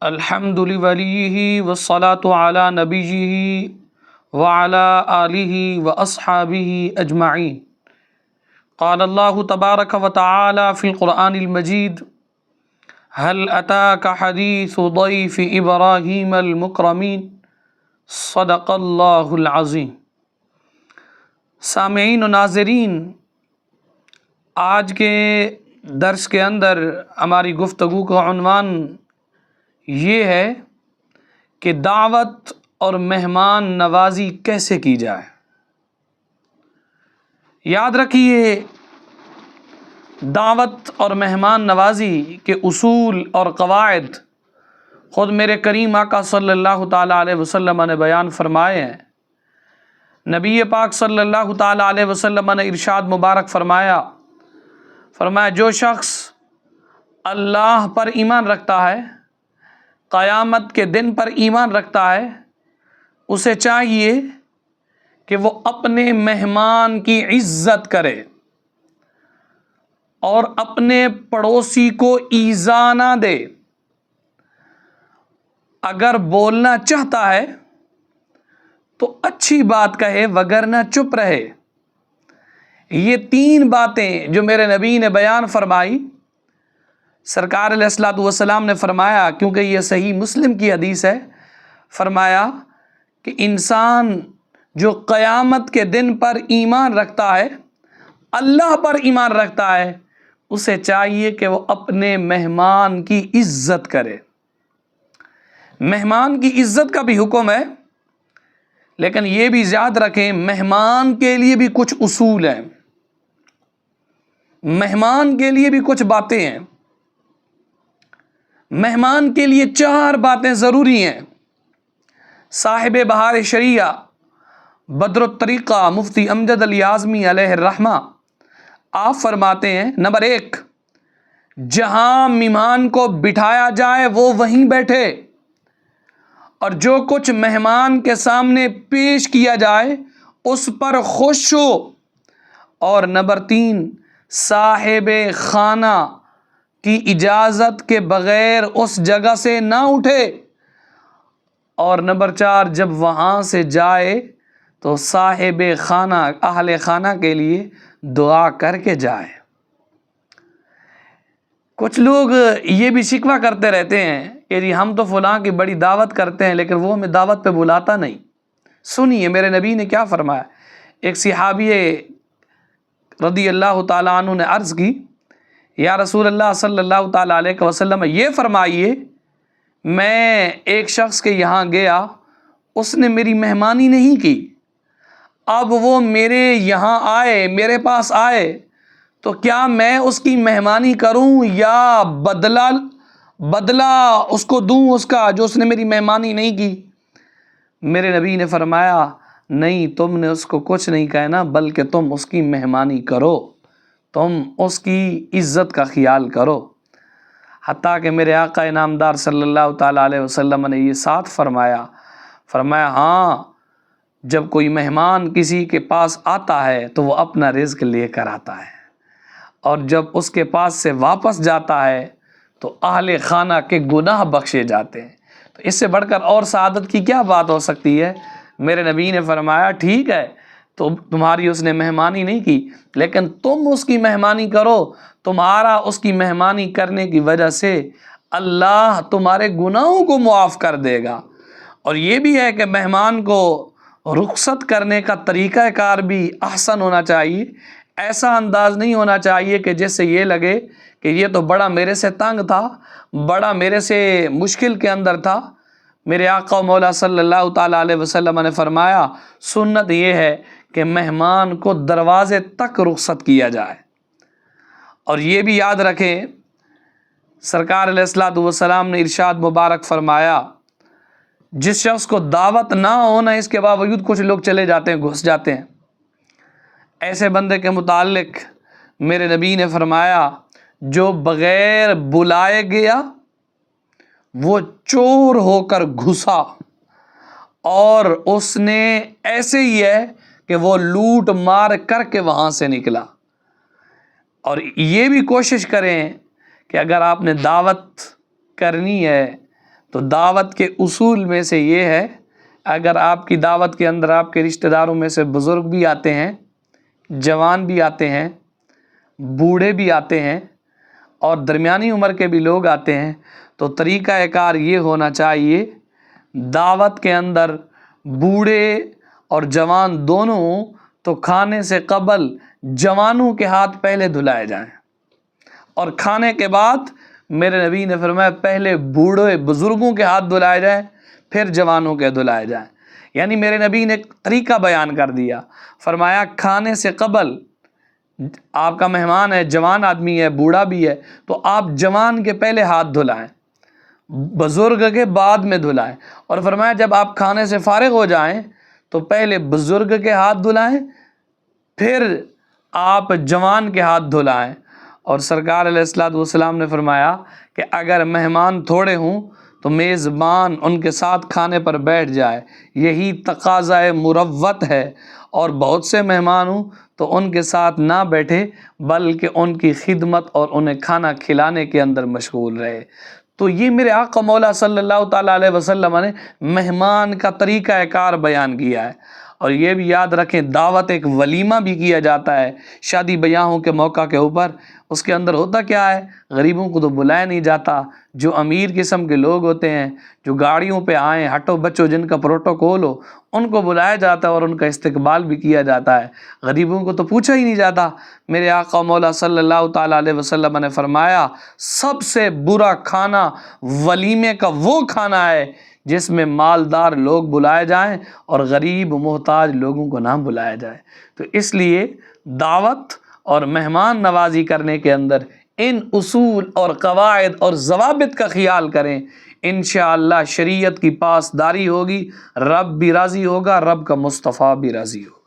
الحمد لوليه والصلاة على نبيه وعلى آله وأصحابه أجمعين. قال الله تبارك وتعالى في القرآن المجيد: هل أتاك حديث ضيف إبراهيم المكرمين. صدق اللہ العظیم. سامعین و ناظرین، آج کے درس کے اندر ہماری گفتگو کا عنوان یہ ہے کہ دعوت اور مہمان نوازی کیسے کی جائے. یاد رکھیے، دعوت اور مہمان نوازی کے اصول اور قواعد خود میرے کریم آقا صلی اللہ تعالیٰ علیہ وسلم نے بیان فرمائے ہیں. نبی پاک صلی اللہ تعالیٰ علیہ وسلم نے ارشاد مبارک فرمایا جو شخص اللہ پر ایمان رکھتا ہے، قیامت کے دن پر ایمان رکھتا ہے، اسے چاہیے کہ وہ اپنے مہمان کی عزت کرے اور اپنے پڑوسی کو ایذا نہ دے. اگر بولنا چاہتا ہے تو اچھی بات کہے، وگرنہ چپ رہے. یہ تین باتیں جو میرے نبی نے بیان فرمائی، سرکار علیہ الصلوۃ والسلام نے فرمایا، کیونکہ یہ صحیح مسلم کی حدیث ہے، فرمایا کہ انسان جو قیامت کے دن پر ایمان رکھتا ہے، اللہ پر ایمان رکھتا ہے، اسے چاہیے کہ وہ اپنے مہمان کی عزت کرے. مہمان کی عزت کا بھی حکم ہے، لیکن یہ بھی یاد رکھیں مہمان کے لیے بھی کچھ اصول ہیں، مہمان کے لیے بھی کچھ باتیں ہیں. مہمان کے لیے 4 باتیں ضروری ہیں. صاحب بہار شریعہ بدر الطریقہ مفتی امجد علی اعظمی علیہ الرحمہ آپ فرماتے ہیں، نمبر 1، جہاں مہمان کو بٹھایا جائے وہ وہیں بیٹھے اور جو کچھ مہمان کے سامنے پیش کیا جائے اس پر خوش ہو. اور نمبر 3، صاحب خانہ کی اجازت کے بغیر اس جگہ سے نہ اٹھے. اور نمبر 4، جب وہاں سے جائے تو صاحب خانہ، اہل خانہ کے لیے دعا کر کے جائے. کچھ لوگ یہ بھی شکوہ کرتے رہتے ہیں کہ جی ہم تو فلاں کی بڑی دعوت کرتے ہیں لیکن وہ ہمیں دعوت پہ بلاتا نہیں. سنیے میرے نبی نے کیا فرمایا. ایک صحابی رضی اللہ تعالیٰ عنہ نے عرض کی، یا رسول اللہ صلی اللہ تعالیٰ علیہ وسلم، یہ فرمائیے میں ایک شخص کے یہاں گیا، اس نے میری مہمانی نہیں کی، اب وہ میرے یہاں آئے، میرے پاس آئے، تو کیا میں اس کی مہمانی کروں یا بدلہ اس کو دوں اس کا جو اس نے میری مہمانی نہیں کی؟ میرے نبی نے فرمایا، نہیں، تم نے اس کو کچھ نہیں کہنا، بلکہ تم اس کی مہمانی کرو، تم اس کی عزت کا خیال کرو. حتیٰ کہ میرے آقا انعامدار صلی اللہ تعالیٰ علیہ وسلم نے یہ ساتھ فرمایا ہاں، جب کوئی مہمان کسی کے پاس آتا ہے تو وہ اپنا رزق لے کر آتا ہے، اور جب اس کے پاس سے واپس جاتا ہے تو اہل خانہ کے گناہ بخشے جاتے ہیں. تو اس سے بڑھ کر اور سعادت کی کیا بات ہو سکتی ہے؟ میرے نبی نے فرمایا ٹھیک ہے، تو تمہاری اس نے مہمانی نہیں کی، لیکن تم اس کی مہمانی کرو، تمہارا اس کی مہمانی کرنے کی وجہ سے اللہ تمہارے گناہوں کو معاف کر دے گا. اور یہ بھی ہے کہ مہمان کو رخصت کرنے کا طریقہ کار بھی احسن ہونا چاہیے. ایسا انداز نہیں ہونا چاہیے کہ جس سے یہ لگے کہ یہ تو بڑا میرے سے تنگ تھا، بڑا میرے سے مشکل کے اندر تھا. میرے آقا و مولا صلی اللہ تعالیٰ علیہ وسلم نے فرمایا سنت یہ ہے کہ مہمان کو دروازے تک رخصت کیا جائے. اور یہ بھی یاد رکھیں، سرکار علیہ الصلوۃ والسلام نے ارشاد مبارک فرمایا، جس شخص کو دعوت نہ ہونا اس کے باوجود کچھ لوگ چلے جاتے ہیں، گھس جاتے ہیں، ایسے بندے کے متعلق میرے نبی نے فرمایا جو بغیر بلائے گیا وہ چور ہو کر گھسا، اور اس نے ایسے ہی ہے کہ وہ لوٹ مار کر کے وہاں سے نکلا. اور یہ بھی کوشش کریں کہ اگر آپ نے دعوت کرنی ہے تو دعوت کے اصول میں سے یہ ہے، اگر آپ کی دعوت کے اندر آپ کے رشتہ داروں میں سے بزرگ بھی آتے ہیں، جوان بھی آتے ہیں، بوڑھے بھی آتے ہیں اور درمیانی عمر کے بھی لوگ آتے ہیں، تو طریقہ کار یہ ہونا چاہیے دعوت کے اندر بوڑھے اور جوان دونوں تو کھانے سے قبل جوانوں کے ہاتھ پہلے دھلائے جائیں، اور کھانے کے بعد میرے نبی نے فرمایا پہلے بوڑھے بزرگوں کے ہاتھ دھلائے جائیں پھر جوانوں کے دھلائے جائیں۔ یعنی میرے نبی نے ایک طریقہ بیان کر دیا، فرمایا کھانے سے قبل آپ کا مہمان ہے، جوان آدمی ہے، بوڑھا بھی ہے، تو آپ جوان کے پہلے ہاتھ دھلائیں، بزرگ کے بعد میں دھلائیں، اور فرمایا جب آپ کھانے سے فارغ ہو جائیں تو پہلے بزرگ کے ہاتھ دھلائیں پھر آپ جوان کے ہاتھ دھلائیں۔ اور سرکار علیہ الصلوۃ والسلام نے فرمایا کہ اگر مہمان تھوڑے ہوں تو میزبان ان کے ساتھ کھانے پر بیٹھ جائے، یہی تقاضۂ مروت ہے، اور بہت سے مہمان ہوں تو ان کے ساتھ نہ بیٹھے بلکہ ان کی خدمت اور انہیں کھانا کھلانے کے اندر مشغول رہے۔ تو یہ میرے آقا مولا صلی اللہ تعالیٰ علیہ وسلم نے مہمان کا طریقہ کار بیان کیا ہے۔ اور یہ بھی یاد رکھیں دعوت ایک ولیمہ بھی کیا جاتا ہے شادی بیاہوں کے موقع کے اوپر، اس کے اندر ہوتا کیا ہے، غریبوں کو تو بلایا نہیں جاتا، جو امیر قسم کے لوگ ہوتے ہیں جو گاڑیوں پہ آئیں ہٹو بچو جن کا پروٹوکول ہو ان کو بلایا جاتا ہے اور ان کا استقبال بھی کیا جاتا ہے، غریبوں کو تو پوچھا ہی نہیں جاتا۔ میرے آقا مولا صلی اللہ تعالیٰ علیہ وسلم نے فرمایا سب سے برا کھانا ولیمے کا وہ کھانا ہے جس میں مالدار لوگ بلائے جائیں اور غریب محتاج لوگوں کو نہ بلایا جائے۔ تو اس لیے دعوت اور مہمان نوازی کرنے کے اندر ان اصول اور قواعد اور ضوابط کا خیال کریں، انشاءاللہ شریعت کی پاسداری ہوگی، رب بھی راضی ہوگا، رب کا مصطفیٰ بھی راضی ہوگا۔